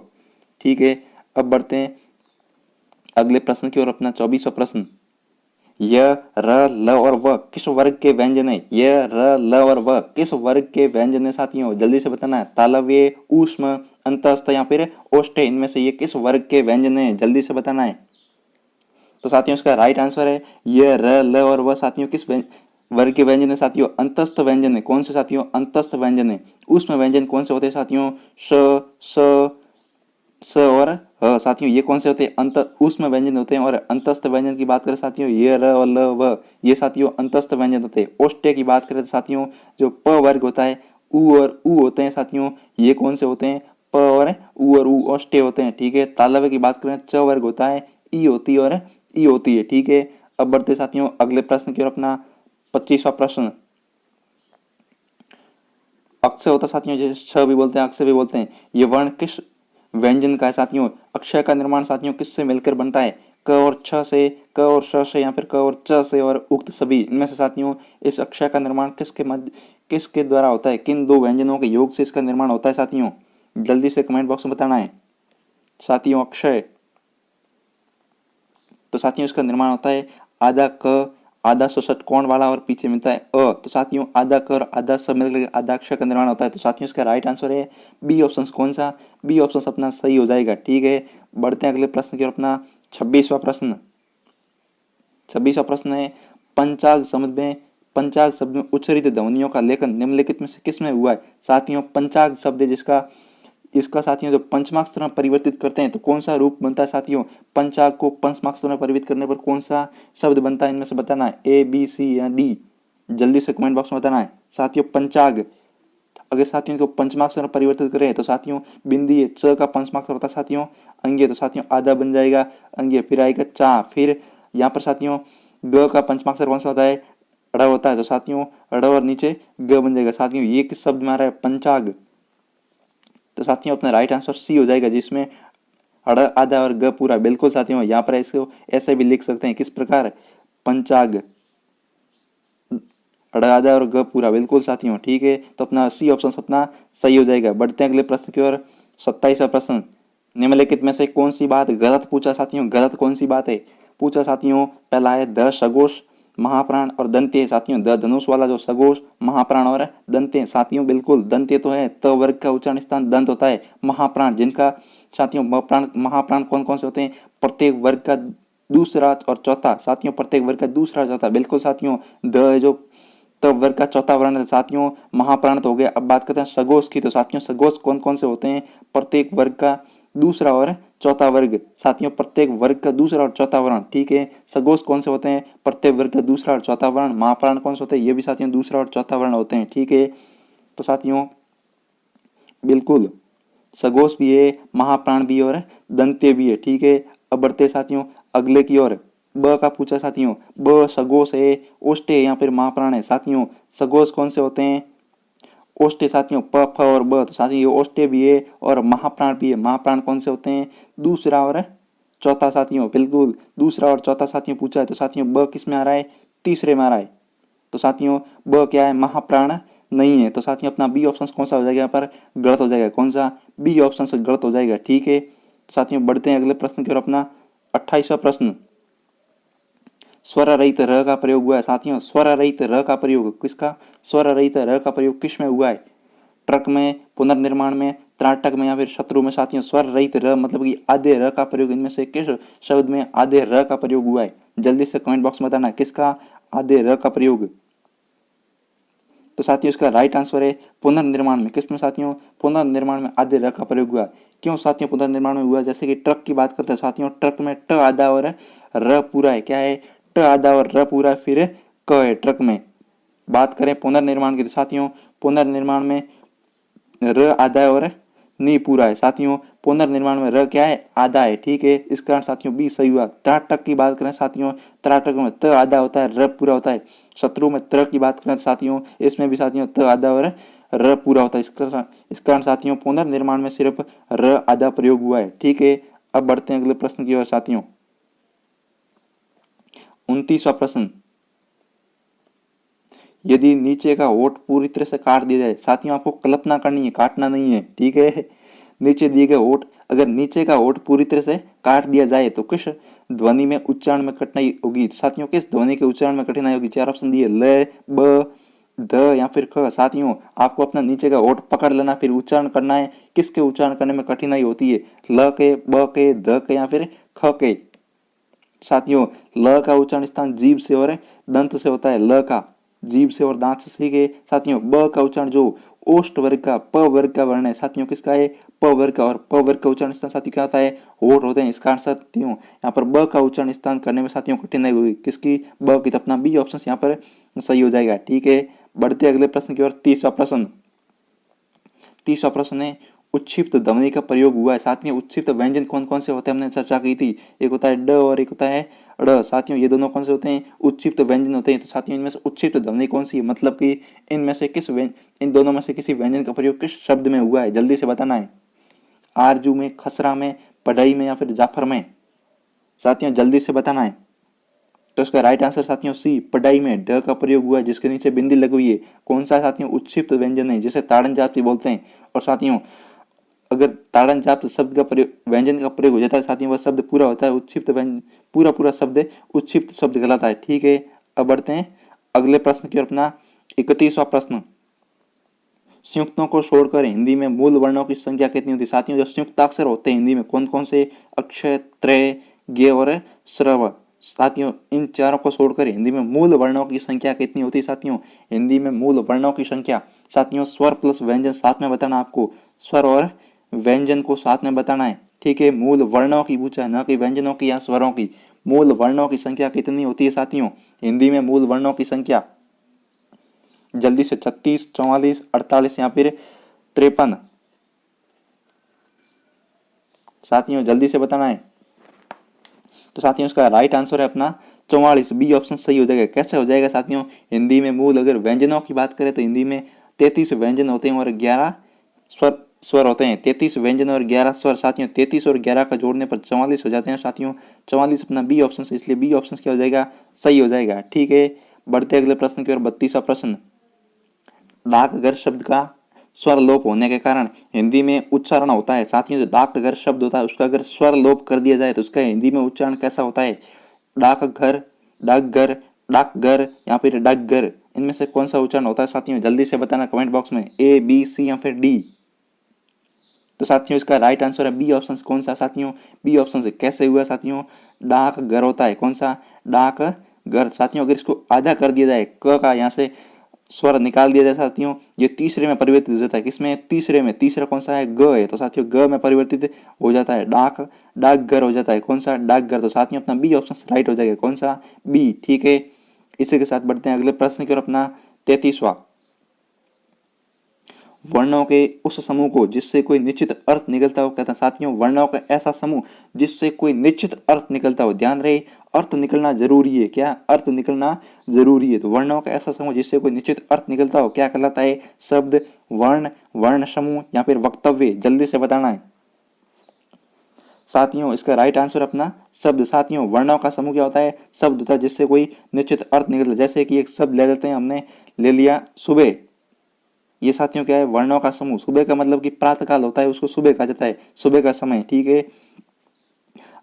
ठीक है, अब बढ़ते हैं अगले प्रश्न की ओर। अपना 24वां प्रश्न, य र ल और व किस वर्ग के व्यंजन है? य र ल और व किस वर्ग के व्यंजन है साथियों? जल्दी से बताना है। तालव्य, ऊष्म, अंतस्थ या फिर ओष्ठ, इनमें से ये किस वर्ग के व्यंजन है? जल्दी से बताना है। तो साथियों इसका राइट आंसर है य र ल और व साथियों किस वर्ग के व्यंजन है साथियों? अंतस्थ व्यंजन है। कौन से साथियों? अंतस्थ व्यंजन है। ऊष्म व्यंजन कौन से होते हैं साथियों? श, स, स और ह साथियों ये कौन से होते हैं? अंत ऊष्म व्यंजन होते हैं। और अंतस्थ व्यंजन की बात करें साथियों ये र और ल व ये साथियों अंतस्थ व्यंजन होते हैं। ओष्ठ्य की बात करें तो साथियों जो प वर्ग होता है उ और उ होते हैं साथियों, ये कौन से होते हैं? प और उ ओष्ठ्य होते हैं। ठीक है, तालव्य की बात करें च वर्ग होता है, ई होती है और ई होती है। ठीक है, अब बढ़ते साथियों अगले प्रश्न की ओर। अपना 25वां प्रश्न, अक्षय होता साथियों जैसे छ भी बोलते हैं अक्षय भी बोलते हैं, ये वर्ण किस व्यंजन का है साथियों? अक्षय का निर्माण साथियों किससे मिलकर बनता है? क और छ से, क और श से या फिर क और च से और उक्त सभी, इनमें से साथियों इस अक्षय का निर्माण किसके द्वारा होता है? किन दो व्यंजनों के योग से इसका निर्माण होता है साथियों? जल्दी से कमेंट बॉक्स में बताना है साथियों। अक्षय, तो साथियों इसका निर्माण होता है आधा क आधा सुसट कोण वाला और पीछे मिलता है अ। तो साथियों आधा क और आधा सब मिलकर आधा अक्षर का निर्माण होता है। तो साथियों इसका राइट आंसर है बी ऑप्शन। कौन सा? बी ऑप्शन अपना सही हो जाएगा। ठीक है, बढ़ते हैं अगले प्रश्न की ओर। अपना 26वां प्रश्न, 26वां प्रश्न है पंचाग शब्द में उच्चरित ध्वनियों का लेखन निम्नलिखित में से किस में हुआ है? साथियों पंचाग शब्द जिसका इसका साथियों जो पंचमाक्षर में परिवर्तित करते हैं तो कौन सा रूप बनता है साथियों? पंचाग को पंचमाक्षर में परिवर्तित करने पर कौन सा शब्द बनता है? इनमें से बताना है ए बी सी या डी। जल्दी से कमेंट बॉक्स में बताना है साथियों। पंचाग अगर साथियों को पंचमाक्षर में परिवर्तित करें तो साथियों बिंदी है, च का पंचमाक्षर होता है साथियों अंग्य, तो साथियों आधा बन जाएगा अंग्य, फिर आएगा चा, फिर यहाँ पर साथियों ग का पंचमाक्षर कौन सा होता है? ड़ होता है तो साथियों ड़ और नीचे ग बन जाएगा। साथियों ये किस शब्द में आ रहा है? पंचाग। तो साथियों अपना राइट आंसर सी हो जाएगा, जिसमें ड़ आधा और ग पूरा। बिल्कुल साथियों, यहाँ पर इसको ऐसे भी लिख सकते हैं, किस प्रकार? पंचाग, ड़ आधा और ग पूरा। बिल्कुल साथियों, ठीक है। तो अपना सी ऑप्शन अपना सही हो जाएगा। बढ़ते हैं अगले प्रश्न की ओर। 27वां प्रश्न, निम्नलिखित में से कौन सी बात गलत पूछा साथियों? गलत कौन सी बात है पूछा साथियों? पहला है द सगोश, महाप्राण और दंत्य। साथियों द धनुष वाला जो सगोश, महाप्राण और दंत्य। साथियों बिल्कुल दंत्य तो है, त वर्ग का उच्चारण स्थान दंत होता है। महाप्राण जिनका साथियों महाप्राण कौन कौन से होते हैं? प्रत्येक वर्ग का दूसरा और चौथा। साथियों प्रत्येक वर्ग का दूसरा चौथा। बिल्कुल साथियों, द जो तो वर्ग का चौथा वर्ण है साथियों, महाप्राण तो हो गया। अब बात करते हैं सगोश की। तो साथियों सगोश कौन कौन से होते हैं? प्रत्येक वर्ग का दूसरा और चौथा वर्ग। साथियों प्रत्येक वर्ग का दूसरा और चौथा वर्ण, ठीक है। सगोश कौन से होते हैं? प्रत्येक वर्ग का दूसरा और चौथा वर्ण। महाप्राण कौन से होते हैं? ये भी साथियों दूसरा और चौथा वर्ण होते हैं, ठीक है। तो साथियों बिल्कुल सगोश भी है, महाप्राण भी और दंत्य भी है, ठीक है। अब बढ़ते साथियों अगले की ओर। ब का पूछा साथियों, ब सगोश है, ओष्ठ है या फिर महाप्राण है? साथियों सगोश कौन से होते हैं? ओष्ठ साथियों प फ और ब। तो साथियों ये ओष्ठ भी है और महाप्राण भी है। महाप्राण कौन से होते हैं? दूसरा और चौथा। साथियों बिल्कुल दूसरा और चौथा साथियों पूछा है। तो साथियों ब किस में आ रहा है? तीसरे में आ रहा है। तो साथियों ब क्या है? महाप्राण नहीं है। तो साथियों अपना बी ऑप्शन कौन सा हो जाएगा? यहाँ पर गलत हो जाएगा। कौन सा? बी ऑप्शन से गलत हो जाएगा, ठीक है। साथियों बढ़ते हैं अगले प्रश्न की ओर। अपना 28वां प्रश्न, स्वर रहित र का प्रयोग हुआ है। साथियों स्वर रहित र का प्रयोग किसका? स्वर रहित र का प्रयोग किस में हुआ है? ट्रक में, पुनर्निर्माण में, त्राटक में या फिर शत्रु में? साथियों स्वर रहित र मतलब कि आधे र का प्रयोग इनमें से किस शब्द में आधे र का प्रयोग हुआ है? जल्दी से कमेंट बॉक्स में बताना किसका आधे र का प्रयोग। तो साथियों इसका राइट आंसर है पुनर्निर्माण में। किसमें साथियों? पुनर्निर्माण में आधे र का प्रयोग हुआ। क्यों साथियों पुनर्निर्माण में हुआ? जैसे कि ट्रक की बात करते हैं साथियों, ट्रक में ट आधा और र पूरा है। क्या है? ट आधा और र पूरा फिर क है ट्रक में। बात करें पुनर्निर्माण की तो साथियों पुनर्निर्माण में र आधा है और नी पूरा है। साथियों पुनर्निर्माण में र क्या है? आधा है, ठीक है। इस कारण साथियों बी सही हुआ। त्राटक की बात करें साथियों, त्राटक में त आधा होता है, र पूरा होता है। शत्रु में त्र की बात करें साथियों, इसमें भी साथियों त आधा और र पूरा होता है। इस कारण साथियों पुनर्निर्माण में सिर्फ र आधा प्रयोग हुआ है, ठीक है। अब बढ़ते हैं अगले प्रश्न की ओर साथियों। 29वां प्रश्न, यदि नीचे का होठ पूरी तरह से काट दिया जाए। साथियों आपको कल्पना करनी है, काटना नहीं है, ठीक है। नीचे दिए गए होठ, अगर नीचे का होठ पूरी तरह से काट दिया जाए तो किस ध्वनि में उच्चारण में कठिनाई होगी? साथियों किस ध्वनि के उच्चारण में कठिनाई होगी? चार ऑप्शन दिए, ल, ब, ध या फिर ख। साथियों आपको अपना नीचे का होठ पकड़ लेना, फिर उच्चारण करना है। किसके उच्चारण करने में कठिनाई होती है? ल के, ब के, ध के या फिर ख के? साथियों ल का उच्चारण स्थान जीभ से और दंत से होता है। ल का जीभ से और दांत से, ठीक है। साथियों ब का उच्चारण जो ओष्ठ वर्ग का प वर्ग का वर्ण है साथियों किसका है? प वर्ग का। और प वर्ग का उच्चारण स्थान साथियों क्या होता है? होठ होते हैं। इस कारण साथियों यहाँ पर ब का उच्चारण स्थान करने में साथियों कठिनाई होगी। किसकी? ब की। तो अपना बी ऑप्शन यहाँ पर सही हो जाएगा, ठीक है। बढ़ते अगले प्रश्न की ओर। 30वां प्रश्न, 30वां प्रश्न है उच्छिप्त ध्वनि का प्रयोग हुआ है। साथियों उच्छिप्त व्यंजन कौन कौन से होते हैं? हमने चर्चा की थी। एक होता है ड और एक होता है ड़। साथियों ये दोनों कौन से होते हैं? उच्छिप्त व्यंजन होते हैं। तो साथियों इनमें से उच्छिप्त ध्वनि कौन सी है? मतलब कि इनमें से इन दोनों में से किसी व्यंजन का प्रयोग किस शब्द में हुआ है? जल्दी से बताना है। आरजू में, खसरा में, पढ़ई में या फिर जाफर में? साथियों जल्दी से बताना है। तो इसका राइट आंसर साथियों सी, पढ़ाई में ढ का प्रयोग हुआ है, जिसके नीचे बिंदी लगी हुई है। कौन सा साथियों? उच्छिप्त व्यंजन है, जिसे ताड़न जाति बोलते हैं। और साथियों अगर ताड़न जात शब्द का प्रयोग व्यंजन का प्रयोग हो जाता है साथियों वह शब्द पूरा होता है। उच्छिप्त व्यंजन पूरा पूरा शब्द उच्छिप्त शब्द कहलाता है, ठीक है। अब बढ़ते हैं अगले प्रश्न की ओर। अपना 31वां प्रश्न, संयुक्तों को छोड़कर हिंदी में मूल वर्णों की संख्या कितनी होती है? साथियों जो संयुक्ताक्षर होते हैं हिंदी में कौन कौन से? अक्षय, त्रय, ज्ञ और श्रव। साथियों इन चारों को छोड़कर हिंदी में मूल वर्णों की संख्या कितनी होती है? साथियों हिंदी में मूल वर्णों की संख्या, साथियों स्वर प्लस व्यंजन साथ में बताना आपको। स्वर और व्यंजन को साथ में बताना है, ठीक है। मूल वर्णों की पूछा है, ना कि व्यंजनों की या स्वरों की। मूल वर्णों की संख्या कितनी होती है साथियों हिंदी में? मूल वर्णों की संख्या जल्दी से 36, 44, 48 या फिर 53? साथियों जल्दी से बताना है। तो साथियों इसका राइट आंसर है अपना 44, बी ऑप्शन सही हो जाएगा। कैसे हो जाएगा साथियों? हिंदी में मूल अगर व्यंजनों की बात करें तो हिंदी में 33 व्यंजन होते हैं और 11 स्वर स्वर होते हैं। 33 व्यंजन और 11 स्वर साथियों। 33 और 11 का जोड़ने पर 44 हो जाते हैं साथियों। 44 अपना बी ऑप्शन से, इसलिए बी ऑप्शन क्या हो जाएगा? सही हो जाएगा। ठीक है, बढ़ते अगले प्रश्न की ओर। 32वां प्रश्न, डाकघर शब्द का स्वर लोप होने के कारण हिंदी में उच्चारण होता है साथियों। जो डाकघर शब्द होता है उसका अगर स्वर लोप कर दिया जाए तो उसका हिंदी में उच्चारण कैसा होता है? डाकघर, डाकघर, डाकघर या फिर डाकघर, इनमें से कौन सा उच्चारण होता है साथियों? जल्दी से बताना कमेंट बॉक्स में, ए, बी, सी या फिर डी। तो साथियों इसका राइट आंसर है बी ऑप्शन। कौन सा साथियों? बी ऑप्शन से। कैसे हुआ साथियों? डाकघर होता है। कौन सा? डाकघर साथियों। अगर इसको आधा कर दिया जाए, क का यहाँ से स्वर निकाल दिया जाए साथियों, ये तीसरे में परिवर्तित हो जाता है। किसमें? तीसरे में। तीसरा कौन सा है? ग है। तो साथियों ग में परिवर्तित हो जाता है, डाकघर हो जाता है। कौन सा? डाकघर। तो साथियों अपना बी ऑप्शन राइट हो जाएगा। कौन सा? बी। ठीक है, इसी के साथ बढ़ते हैं अगले प्रश्न की ओर। अपना 33वां, वर्णों के उस समूह को जिससे कोई निश्चित अर्थ निकलता हो कहता है साथियों। वर्णों का ऐसा समूह जिससे कोई निश्चित अर्थ निकलता हो। ध्यान रहे, अर्थ निकलना जरूरी है। क्या? अर्थ निकलना जरूरी है। तो वर्णों का ऐसा समूह जिससे कोई निश्चित अर्थ निकलता हो क्या कहलाता है? शब्द, वर्ण, वर्ण समूह या फिर वक्तव्य। जल्दी से बताना है साथियों। इसका राइट आंसर अपना शब्द। साथियों वर्णों का समूह क्या होता है? शब्द होता है जिससे कोई निश्चित अर्थ निकलता है। जैसे कि एक शब्द ले लेते हैं, हमने ले लिया सुबह। ये साथियों क्या है? वर्णों का समूह। सुबह का मतलब कि प्रातःकाल होता है, उसको सुबह कहा जाता है, सुबह का समय। ठीक है,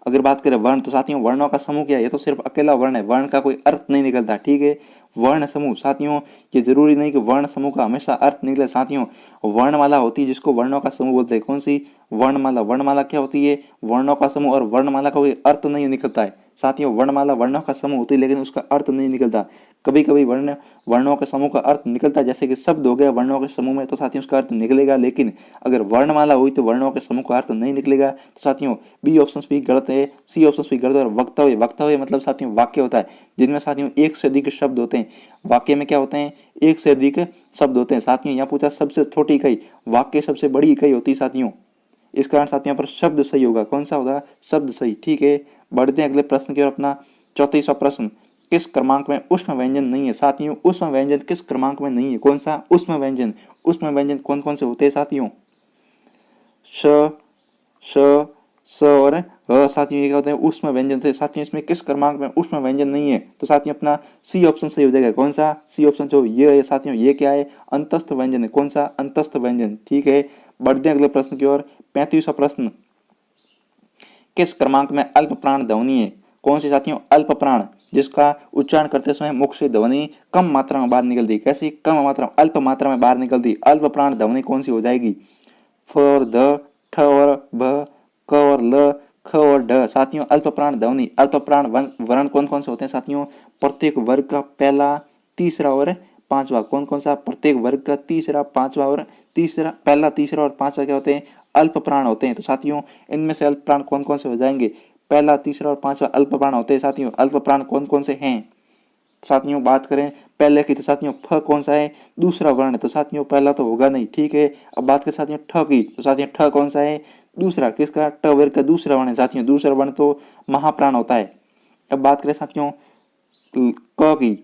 अगर बात करें वर्ण तो साथियों वर्णों का समूह क्या है? ये तो सिर्फ अकेला वर्ण है, वर्ण का कोई अर्थ नहीं निकलता। ठीक है, वर्ण समूह साथियों, ये जरूरी नहीं कि वर्ण समूह का हमेशा अर्थ निकले साथियों। वर्णमाला होती है जिसको वर्णों का समूह बोलते हैं। कौन सी? वर्णमाला। वर्णमाला क्या होती है? वर्णों का समूह। और वर्णमाला का कोई अर्थ नहीं निकलता है साथियों। वर्णमाला वर्णों का समूह होती है लेकिन उसका अर्थ नहीं निकलता। कभी कभी वर्णों के समूह का अर्थ निकलता है, जैसे कि शब्द हो गया वर्णों के समूह में, तो साथियों उसका अर्थ निकलेगा। लेकिन अगर वर्णमाला हुई तो वर्णों के समूह का अर्थ नहीं निकलेगा। तो साथियों बी ऑप्शन भी गलत है, सी ऑप्शन भी गलत है। और वक्तव्य, वक्तव्य मतलब साथियों वाक्य होता है जिनमें साथियों एक से अधिक शब्द होते हैं। वाक्य में क्या होते हैं? एक से अधिक शब्द होते हैं साथियों। यहाँ पूछा सबसे छोटी इकाई, वाक्य सबसे बड़ी इकाई होती है साथियों। इस कारण साथियों पर शब्द सही होगा। कौन सा होगा? शब्द सही। ठीक है, बढ़ते हैं अगले प्रश्न की ओर। अपना 34वां प्रश्न, किस क्रमांक में उष्म व्यंजन नहीं है साथियों? उष्म व्यंजन किस क्रमांक में नहीं है? कौन सा? उष्म व्यंजन। उष्म व्यंजन कौन कौन से होते हैं साथियों? श, स, स और ह साथियों, ये क्या होते हैं? उष्म व्यंजन थे साथियों। इसमें किस क्रमांक में उष्म व्यंजन नहीं है? तो साथियों अपना सी ऑप्शन सही हो जाएगा। कौन सा? सी ऑप्शन जो ये है साथियों, ये क्या है? अंतस्थ व्यंजन है। कौन सा? अंतस्थ व्यंजन। ठीक है, बढ़ते हैं अगले प्रश्न की ओर। 35वां प्रश्न, किस क्रमांक में अल्प प्राण ध्वनि है? कौन सी साथियों? अल्प प्राण, जिसका उच्चारण करते समय मुख से ध्वनि कम मात्रा में बाहर निकलती है। कैसी? कम मात्रा, अल्प मात्रा में बाहर निकलती। अल्प प्राण ध्वनि कौन सी हो जाएगी? फ और ध, ठ और भ, क और ल, ख और ढ। साथियों अल्प प्राण ध्वनि, अल्प प्राण वर्ण कौन कौन से होते हैं साथियों? प्रत्येक वर्ग का पहला, तीसरा और पांचवा। कौन कौन सा? प्रत्येक वर्ग का तीसरा, पांचवा और तीसरा। पहला, तीसरा और पांचवा क्या होते हैं? अल्प प्राण होते हैं। तो साथियों इनमें से अल्प प्राण कौन कौन से हो जाएंगे? पहला, तीसरा और पांचवा अल्प प्राण होते हैं साथियों। अल्प प्राण कौन कौन से हैं साथियों? बात करें पहले की तो साथियों फ कौन सा है? दूसरा वर्ण है, तो साथियों पहला तो होगा नहीं। ठीक है, अब बात करें साथियों ठ की, तो साथियों ठ कौन सा है? दूसरा। किसका? ट वर्ग का दूसरा वर्ण है साथियों। दूसरा वर्ण तो महाप्राण होता है। अब बात करें साथियों क की,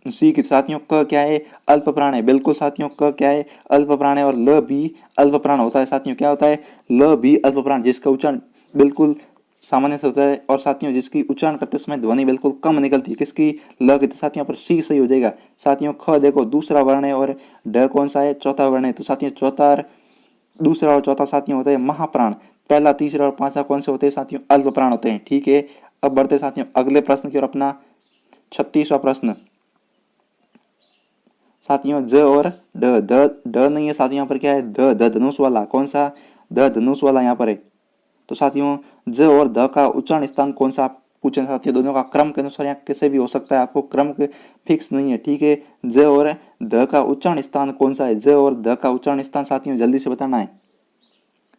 सी की, साथियों क क्या है? अल्प प्राण है। बिल्कुल साथियों क क्या है? अल्प प्राण है। और ल भी अल्प प्राण होता है साथियों। क्या होता है? ल भी अल्प प्राण, जिसका उच्चारण बिल्कुल सामान्य से होता है और साथियों जिसकी उच्चारण करते समय ध्वनि बिल्कुल कम निकलती है। किसकी? ल की। तो साथियों पर सी सही हो जाएगा। साथियों ख देखो दूसरा वर्ण है और ड कौन सा है? चौथा वर्ण है। तो साथियों चौथा, दूसरा और चौथा साथियों होता है महाप्राण। पहला, तीसरा और पांचवा कौन से होते हैं साथियों? अल्प प्राण होते हैं। ठीक है, अब बढ़ते साथियों अगले प्रश्न की ओर। अपना 36वां प्रश्न, साथियों ज और ड, ड नहीं है साथियों। यहाँ पर क्या है? ध धनुष वाला। कौन सा? ध धनुष वाला यहाँ पर है। तो साथियों ज और ध का उच्चारण स्थान कौन सा? पूछे साथियों, दोनों का क्रम के अनुसार यहाँ कैसे भी हो सकता है, आपको क्रम फिक्स नहीं है। ठीक है, ज और ध का उच्चारण स्थान कौन सा है? ज और ध का उच्चारण स्थान साथियों जल्दी से बताना है।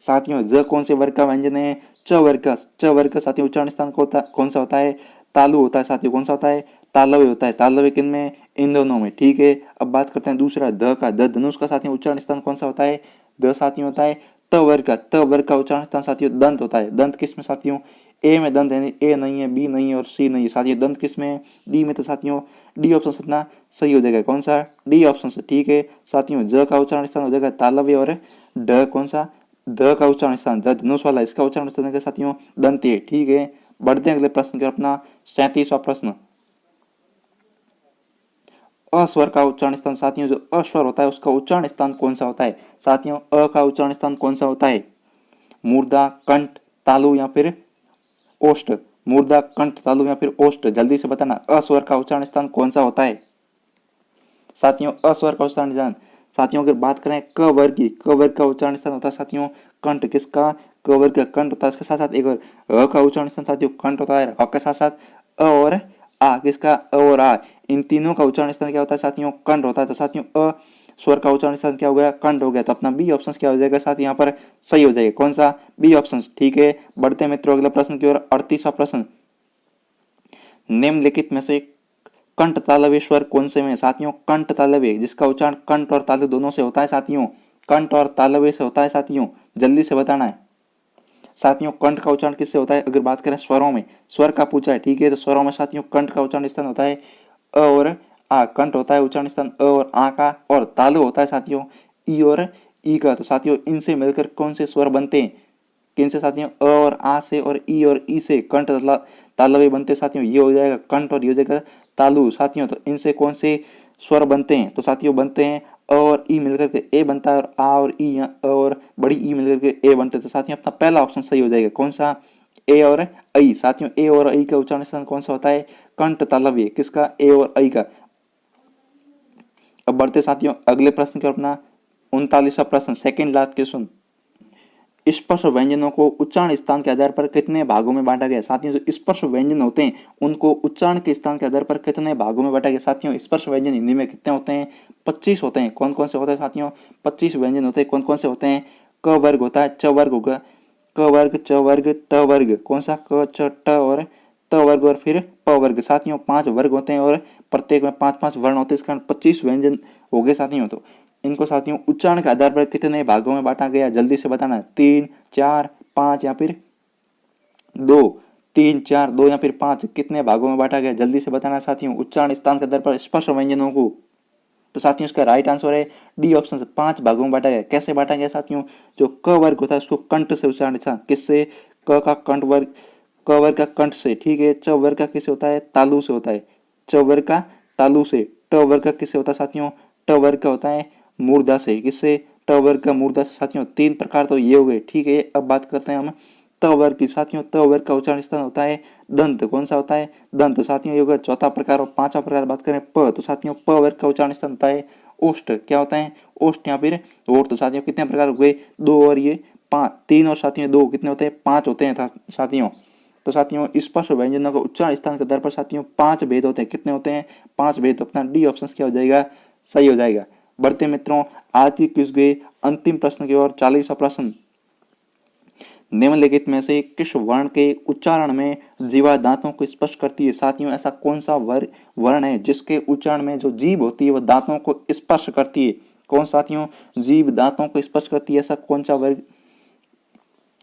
साथियों ज कौन से वर्ग का व्यंजन है? च वर्ग का। च वर्ग का साथियों उच्चारण स्थान कौन सा होता है? तालु होता है साथियों। कौन सा होता है? तालव्य होता है। तालव्य किन में? इन दोनों में। ठीक है, अब बात करते हैं दूसरा ध का। ध धनुष का साथियों उच्चारण स्थान कौन सा होता है? द साथियों होता है त वर्ग का। त वर्ग का उच्चारण स्थान साथियों दंत होता है। दंत किस में साथियों? ए में दंत है, ए नहीं है, बी नहीं है और सी नहीं है। साथियों दंत किस में है? डी में। तो साथियों डी ऑप्शन अपना सही हो जाएगा। कौन सा? डी ऑप्शन से। ठीक है साथियों, ज का उच्चारण स्थान हो जाएगा तालव्य और ड कौन सा? द का उच्चारण स्थान द धनुष वाला, इसका उच्चारण स्थान है साथियों दंत्य। ठीक है, बढ़ते हैं अगले प्रश्न की ओर। अपना 37वां प्रश्न, अस्वर का उच्चारण स्थान। साथियों जो अस्वर होता है उसका उच्चारण स्थान कौन सा होता है? साथियों अ का उच्चारण स्थान कौन सा होता है? मूर्धा, कंठ, तालु या फिर ओष्ठ? मूर्धा, कंठ, तालु या फिर ओष्ठ? जल्दी से बताना, अस्वर का उच्चारण स्थान कौन सा होता है? साथियों अस्वर का उच्चारण स्थान, साथियों अगर बात करें क वर्ग की, क वर्ग का उच्चारण स्थान होता है साथियों कंठ। किसका? क वर्ग का कंठ होता है। इसके साथ साथ एक और अ का उच्चारण स्थान साथियों कंठ होता है। अ के साथ साथ अ और आ, किसका? अ और आ, इन तीनों का उच्चारण स्थान क्या होता है साथियों? कंठ होता है। तो साथियों अ स्वर का उच्चारण स्थान क्या हो गया? कंठ हो गया। तो अपना बी ऑप्शन क्या हो जाएगा साथ यहाँ पर सही हो जाएगा। कौन सा? B option. ठीक है, बढ़ते हैं मित्रों अगला प्रश्न की ओर। 38वां प्रश्न, निम्नलिखित में से कंठ तालव्य स्वर कौन से में? साथियों कंठ तालव्य, जिसका उच्चारण कंठ और तालव्य दोनों से होता है साथियों, कंठ और तालव्य से होता है साथियों, जल्दी से बताना है। साथियों कंठ का उच्चारण किससे होता है? अगर बात करें स्वरों में, स्वर का पूछा है। ठीक है, तो स्वरों में साथियों कंठ का उच्चारण स्थान होता है अ और आ। कंठ होता है उच्चारण स्थान अ और आ का, और तालु होता है साथियों ई और ई का। तो साथियों इनसे मिलकर कौन से स्वर बनते हैं? किन से साथियों? अ और आ से और ई से कंठ तालव्य बनते साथियों। ये हो जाएगा कंठ और ये हो जाएगा तालु साथियों। तो इनसे कौन से स्वर बनते हैं? तो साथियों बनते हैं अ और ई मिलकर के ए बनता है, और आ और ई और बड़ी ई मिलकर के ए बनते हैं। तो साथियों अपना पहला ऑप्शन सही हो जाएगा। कौन सा? ए और आई। साथियों ए और आई का उच्चारण स्थान कौन सा होता है? कंठ तालव्य। किसका? ए और आई का। अब बढ़ते साथियों अगले प्रश्न की ओर। अपना 39वां प्रश्न, सेकंड लास्ट क्वेश्चन, स्पर्श व्यंजनों को उच्चारण स्थान के आधार पर कितने भागों में बांटा गया? साथियों जो स्पर्श व्यंजन होते हैं उनको उच्चारण के स्थान के आधार पर कितने भागों में बांटा गया? साथियों स्पर्श व्यंजन हिंदी में कितने होते हैं? 25 होते हैं। कौन कौन से होते हैं साथियों? 25 व्यंजन होते हैं। कौन कौन से होते हैं? क वर्ग होता है, च वर्ग होगा, क वर्ग, च वर्ग, ट वर्ग। कौन सा? क, च, ट और त वर्ग और फिर प वर्ग। साथियों 5 वर्ग होते हैं और प्रत्येक में 5-5 वर्ण होते हैं। इस कारण 25 व्यंजन हो गए साथियों। तो इनको साथियों उच्चारण के आधार पर कितने भागों में बांटा गया? जल्दी से बताना है। 3, 4, 5 या फिर 2? 3, 4, 2 या फिर 5 कितने भागों में बांटा गया? जल्दी से बताना साथियों उच्चारण स्थान के आधार पर स्पर्श व्यंजनों को। तो साथियों इसका राइट आंसर है डी ऑप्शन से, 5 भागों में बांटा गया। कैसे बांटा गया साथियों? जो क वर्ग होता है उसको कंठ से उच्चारण था। किससे? क का कंठ वर्ग, क वर्ग का कंठ से। ठीक है, च वर्ग का किससे होता है? तालु से होता है, च वर्ग का तालु से। ट वर्ग का किससे होता है साथियों? ट वर्ग का होता है मूर्धा से। किससे? ट वर्ग का मूर्धा से। साथियों 3 प्रकार तो ये हो गए। ठीक है, अब बात करते हैं हम त वर्ग की। साथियों त वर्ग का उच्चारण स्थान होता है दंत। कौन सा होता है? दंत। साथियों ये होगा चौथा प्रकार। और 5वां प्रकार बात करें प, तो साथियों प वर्ग का उच्चारण स्थान होता है ओष्ठ। क्या होता है? ओष्ठ या फिर ओठ। तो साथियों कितने प्रकार हुए? 2 और ये 5, 3 और साथियों 2 कितने होते हैं? 5 होते हैं साथियों। तो साथियों स्पर्श व्यंजनों का उच्चारण स्थान के आधार पर साथियों 5 भेद होते हैं। कितने होते हैं? 5 भेद। तो अपना डी ऑप्शन क्या हो जाएगा? सही हो जाएगा। बढ़ते मित्रों आज की क्विज के अंतिम प्रश्न की ओर। 40वां प्रश्न, निम्नलिखित में से किस वर्ण के उच्चारण में जीवा दांतों को स्पर्श करती है? साथियों ऐसा कौन सा वर्ण है जिसके उच्चारण में जो जीभ होती है वह दांतों को स्पर्श करती है? कौन साथियों जीभ दांतों को स्पर्श करती है? ऐसा कौन सा वर्ग,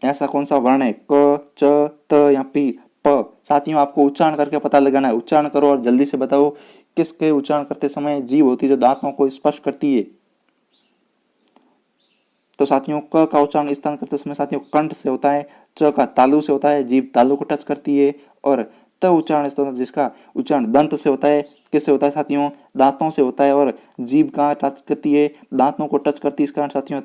ऐसा कौन सा वर्ण है? क, च, त या पी, प? साथियों आपको उच्चारण करके पता लगाना है। उच्चारण करो और जल्दी से बताओ किसके उच्चारण करते समय जीभ होती है जो दांतों को स्पर्श करती है? तो साथियों क का उच्चारण स्थान करते समय साथियों कंठ से होता है, च का तालु से होता है, जीभ तालु को टच करती है, और त उच्चारण स्थान जिसका उच्चारण दंत से होता है, किससे होता है साथियों? दांतों से होता है, और जीभ कहाँ टच करती है? दांतों को टच करती है। इस कारण साथियों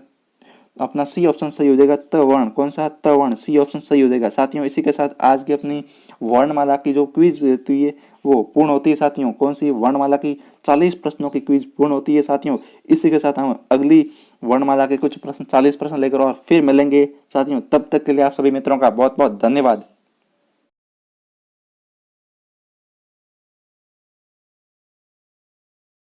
अपना सी ऑप्शन सही हो जाएगा, त वर्ण। कौन सा? त वर्ण, सी ऑप्शन सही हो जाएगा। साथियों इसी के साथ आज की अपनी वर्णमाला की जो क्विज होती है वो पूर्ण होती है साथियों। कौन सी? वर्णमाला की 40 प्रश्नों की क्विज पूर्ण होती है साथियों। इसी के साथ हम अगली वर्णमाला के कुछ प्रश्न 40 प्रश्न लेकर और फिर मिलेंगे साथियों। तब तक के लिए आप सभी मित्रों का बहुत बहुत धन्यवाद।